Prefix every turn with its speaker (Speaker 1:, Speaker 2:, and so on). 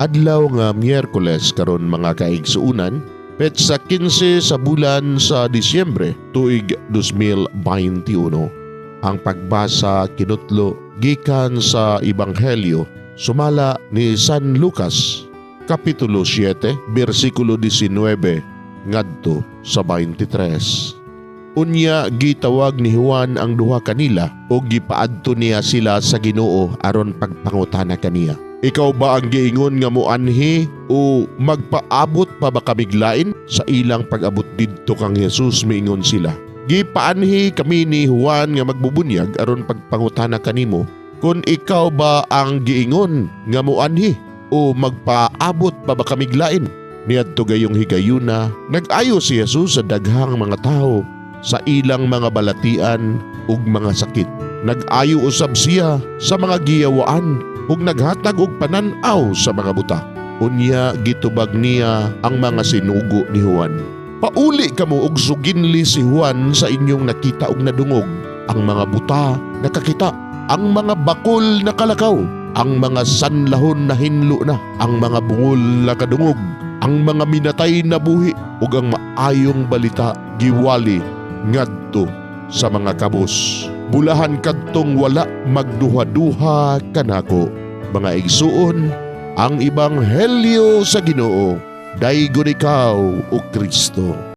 Speaker 1: Adlaw nga Miyerkules karon mga kaigsuunan, petsa 15 sa bulan sa Disyembre tuig 2021. Ang pagbasa kinutlo gikan sa Ebanghelyo sumala ni San Lucas, Kapitulo 7, versikulo 19 ngadto sa 23. Unya gitawag ni Juan ang duha kanila o gipaadto niya sila sa Ginoo aron pagpangutana kaniya. Ikaw ba ang giingon nga moanhi o magpaabot pa ba kamiglain? Sa ilang pag-abot didto kang Jesus miingon sila. Gipaanhi kami ni Juan nga magbubunyag aron pagpangutana kanimo kung ikaw ba ang giingon nga moanhi o magpaabot pa ba kamiglain? Niadto gayong higayuna, nag-ayo si Jesus sa daghang mga tao sa ilang mga balatian ug mga sakit. Nag-ayo usab siya sa mga giyawaan ug naghatag og panan-aw sa mga buta. Unya gitubag niya ang mga sinugo ni Juan. Pauli kamo og suginli si Juan sa inyong nakita og nadungog. Ang mga buta nakakita, ang mga bakol nakalakaw, ang mga sanlahon na hinlo na, ang mga bungol nakadungog, ang mga minatay na buhi ug ang maayong balita giwali ngadto sa mga kabus. Bulahan kadtong wala magduha-duha kanako. Mga igsuon, ang Ebanghelyo sa Ginoo, daygon ikaw o Kristo.